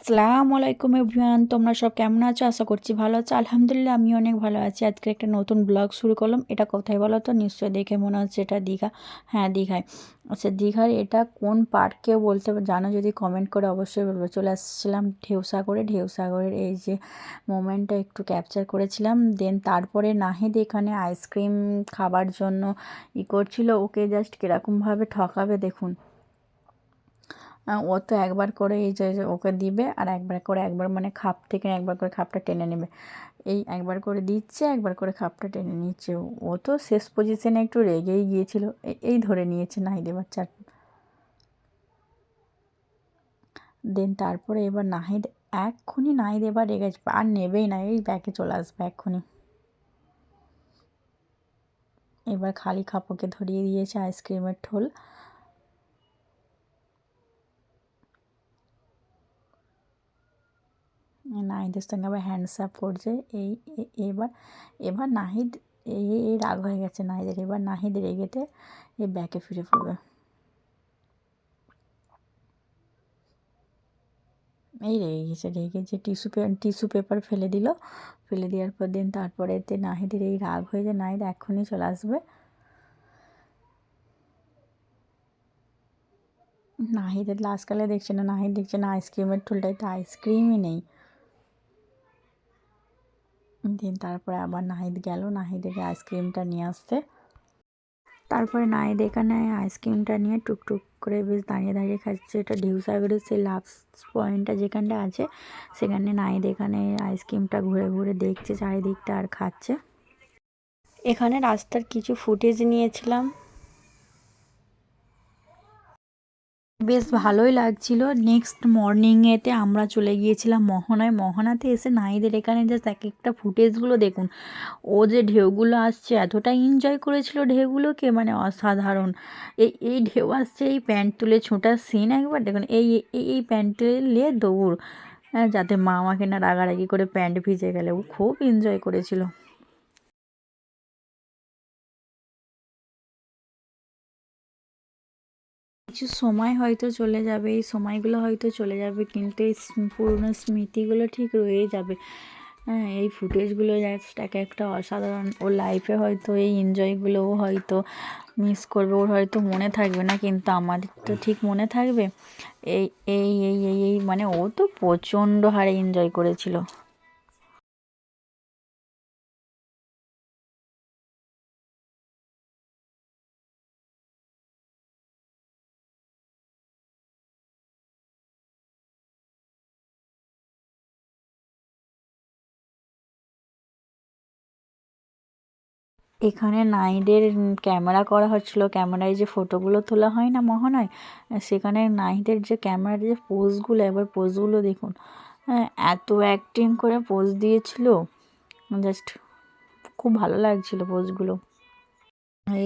আসসালামু আলাইকুম এভরিওয়ান, তোমরা সব কেমন আছো? আশা করছি ভালো আছো। আলহামদুলিল্লাহ আমি অনেক ভালো আছি। আজকে একটা নতুন ব্লগ শুরু করলাম। এটা কোথায় বলো তো? নিশ্চয়ই দেখে মনে হচ্ছে এটা দীঘা। হ্যাঁ, দীঘায়। আচ্ছা, দীঘার এটা কোন পার্কে বলতে জানো? যদি কমেন্ট করে অবশ্যই বলবো। চলে আসছিলাম ঢেউসাগরের এই যে মোমেন্টটা একটু ক্যাপচার করেছিলাম। দেন তারপরে নাহিদ এখানে আইসক্রিম খাবার জন্য করছিল। ওকে জাস্ট কীরকমভাবে ঠকাবে দেখুন। ও তো একবার করে এই যে ওকে দিবে, আর একবার মানে খাপ থেকে একবার করে খাপটা টেনে নেবে। এই একবার করে দিচ্ছে, একবার করে খাপটা টেনে নিচ্ছে। ও তো শেষ পজিশনে একটু রেগেই গিয়েছিল। এই ধরে নিয়েছে নাহিদে বাচ্চার। দেন তারপরে এবার নাহিদ এবার রেগে যাবে, আর নেবেই না, এই ব্যাকে চলে আসবে এক্ষুনি। এবার খালি খাপকে ধরিয়ে দিয়েছে আইসক্রিমের ঠোল। নাহিদের সঙ্গে আবার হ্যান্ডস আপ করছে। এই এবার এবার নাহিদ এই রাগ হয়ে গেছে নাহিদের। এবার নাহিদ রেগেতে এই ব্যাকে ফিরে পড়বে। এই রেগে গেছে টিস্যু পেপার ফেলে দিল। ফেলে দেওয়ার পর দিন তারপরে এতে নাহিদের এই রাগ হয়ে যায়। নাহিদ এক্ষুনি চলে আসবে। নাহিদের লাস্টকালে দেখছে না, নাহিদ দেখছে না আইসক্রিমের ঠোলটায় তো আইসক্রিমই নেই। দিন তারপরে আবার নাহিদ গেল নাহিদের আইসক্রিমটা নিয়ে আসতে। তারপরে নাহিদ এখানে আইসক্রিমটা নিয়ে টুকটুক করে বেশ দাঁড়িয়ে দাঁড়িয়ে খাচ্ছে। এটা ঢেউসাগরের সেই লাস্ট পয়েন্টটা যেখানটা আছে, সেখানে নাহিদ এখানে আইসক্রিমটা ঘুরে ঘুরে দেখছে চারিদিকটা আর খাচ্ছে। এখানে রাস্তার কিছু ফুটেজ নিয়েছিলাম, বেশ ভালোই লাগছিল। নেক্সট মর্নিংয়েতে আমরা চলে গিয়েছিলাম মোহনাতে এসে নাহিদের এখানে জাস্ট এক একটা ফুটেজগুলো দেখুন। ও যে ঢেউগুলো আসছে এতটা এনজয় করেছিল ঢেউগুলোকে, মানে অসাধারণ। এই ঢেউ আসছে, এই প্যান্ট তুলে ছোটার সিন একবার দেখুন। এই প্যান্ট তুলে দৌড়, যাতে মা আমাকে না রাগারাগি করে প্যান্ট ভিজে গেলে। ও খুব এনজয় করেছিল। কিছু সময় হয়তো চলে যাবে, এই সময়গুলো হয়তো চলে যাবে, কিন্তু এই পুরনো স্মৃতিগুলো ঠিক রয়ে যাবে। হ্যাঁ, এই ফুটেজগুলো জাস্ট এক একটা অসাধারণ। ওর লাইফে হয়তো এই এনজয়গুলোও হয়তো মিস করবে, ওর হয়তো মনে থাকবে না, কিন্তু আমাদের তো ঠিক মনে থাকবে। এই এই এই এই এই মানে ও তো প্রচণ্ড হারে এনজয় করেছিল। এখানে নাহিদের ক্যামেরা করা হচ্ছিল। ক্যামেরায় যে ফটোগুলো তোলা হয় না মোহনায়, সেখানে নাহিদের যে ক্যামেরার যে পোজগুলো, এবার পোজগুলো দেখুন। হ্যাঁ, এত অ্যাক্টিং করে পোজ দিয়েছিল, জাস্ট খুব ভালো লাগছিল পোজগুলো।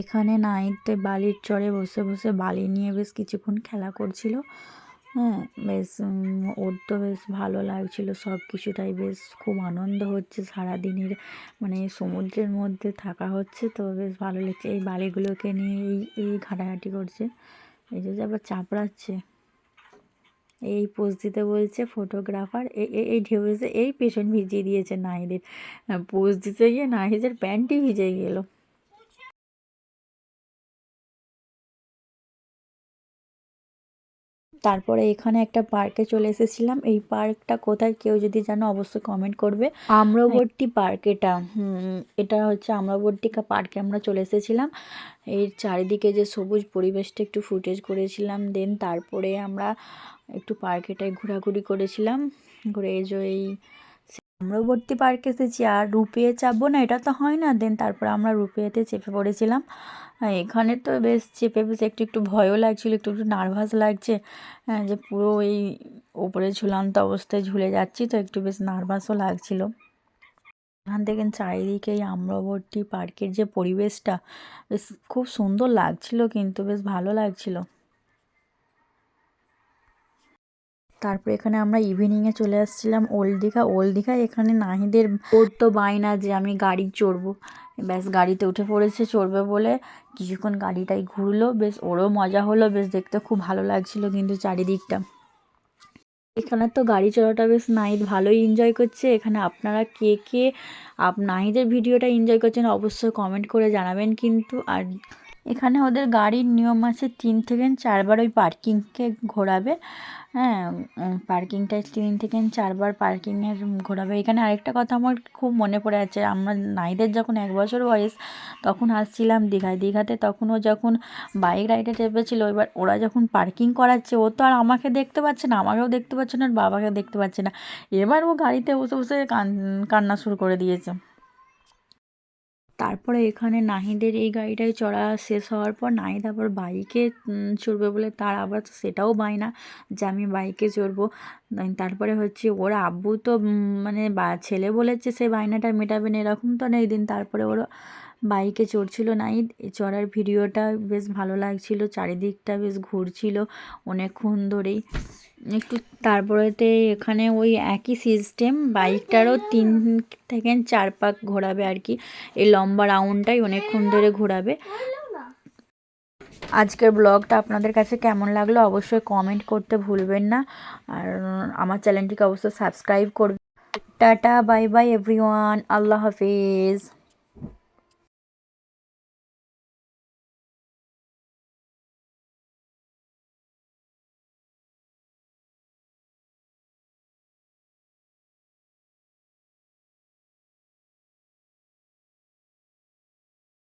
এখানে নাহিদ বালির চরে বসে বসে বালি নিয়ে বেশ কিছুক্ষণ খেলা করছিল। হ্যাঁ, বেশ ওর তো বেশ ভালো লাগছিল, সব কিছুটাই বেশ খুব আনন্দ হচ্ছে। সারাদিনের মানে সমুদ্রের মধ্যে থাকা হচ্ছে, তো বেশ ভালো লাগছে। এই বালিগুলোকে নিয়ে এই ঘাটাঘাটি করছে। এই যে আবার চাপড়াচ্ছে, এই পোজ দিতে বলছে ফটোগ্রাফার। এই ঢেউ এসে এই পেছন ভিজিয়ে দিয়েছে নাহিদের। পোজ দিতে গিয়ে নাহিদের প্যান্টই ভিজে গেল। তারপরে এখানে একটা পার্কে চলে এসেছিলাম। এই পার্কটা কোথায় কেউ যদি জানো অবশ্যই কমেন্ট করবে। আম্রবর্তী পার্ক এটা। এটা হচ্ছে আম্রবর্তী পার্কে আমরা চলে এসেছিলাম। এর চারিদিকে যে সবুজ পরিবেশটা একটু ফুটেজ করেছিলাম। দেন তারপরে আমরা একটু পার্কেটায় ঘোরাঘুরি করেছিলাম। ঘুরে এই আম্রবর্তী পার্কে এসেছি, আর রুপে চাপবো না এটা তো হয় না। দেন তারপর আমরা রুপেতে চেপে পড়েছিলাম। এখানে তো বেশ চেপে বেশ একটু একটু ভয়ও লাগছিলো, একটু একটু নার্ভাস লাগছে। যে পুরো এই ওপরে ঝুলন্ত অবস্থায় ঝুলে যাচ্ছি, তো একটু বেশ নার্ভাসও লাগছিলো। এখান থেকে চারিদিকে এই আম্রবর্তী পার্কের যে পরিবেশটা বেশ খুব সুন্দর লাগছিল, কিন্তু বেশ ভালো লাগছিল। তারপরে এখানে আমরা ইভিনিংয়ে চলে আসছিলাম ওল্ড দীঘা। এখানে নাহিদের ওর তো বায়না যে আমি গাড়ি চড়বো। ব্যাস গাড়িতে উঠে পড়েছে চড়বে বলে। কিছুক্ষণ গাড়িটাই ঘুরলো, বেশ ওরও মজা হলো, বেশ দেখতে খুব ভালো লাগছিল কিন্তু চারিদিকটা। এখানে তো গাড়ি চড়াটা বেশ নাহিদ ভালোই এনজয় করছে। এখানে আপনারা কে কে নাহিদের ভিডিওটা এনজয় করছেন অবশ্যই কমেন্ট করে জানাবেন কিন্তু। আর এখানে ওদের গাড়ির নিয়ম আছে 3 থেকে 4 বার ওই পার্কিংকে ঘোরাবে। হ্যাঁ, পার্কিংটায় 3 থেকে 4 বার পার্কিংয়ের ঘোরাবে। এখানে আরেকটা কথা আমার খুব মনে পড়ে আছে, আমার নাহিদের যখন 1 বছর বয়স তখন আসছিলাম দীঘায়। দীঘাতে তখন ও যখন বাইক রাইডে চেপেছিল, এবার ওরা যখন পার্কিং করাচ্ছে ও তো আর আমাকে দেখতে পাচ্ছে না, আমাকেও দেখতে পাচ্ছে না, আর বাবাকে দেখতে পাচ্ছে না। এবার ও গাড়িতে বসে বসে কান্না শুরু করে দিয়েছে। তারপরে এখানে নাহিদের এই গাড়িটায় চড়া শেষ হওয়ার পর নাহিদ আবার বাইকে চড়বে বলে তার আবার সেটাও বায়না যে আমি বাইকে চড়বো। তারপরে হচ্ছে ওর আব্বু তো মানে ছেলে বলেছে সে বায়নাটা মেটাবে না, এরকম তো নেই দিন। তারপরে ওরা বাইকে চড়ছিল নাহিদ। এই চড়ার ভিডিওটা বেশ ভালো লাগছিল, চারিদিকটা বেশ ঘুরছিল অনেকক্ষণ ধরেই একটু। তারপরেতে এখানে ওই একই সিস্টেম বাইকটারও 3 থেকে 4 পাক ঘোরাবে আর কি। এই লম্বা রাউন্ডটাই অনেকক্ষণ ধরে ঘোরাবে। আজকের ব্লগটা আপনাদের কাছে কেমন লাগলো অবশ্যই কমেন্ট করতে ভুলবেন না। আর আমার চ্যানেলটিকে অবশ্যই সাবস্ক্রাইব করবেন। টাটা, বাই বাই এভরিওয়ান, আল্লাহ হাফিজ।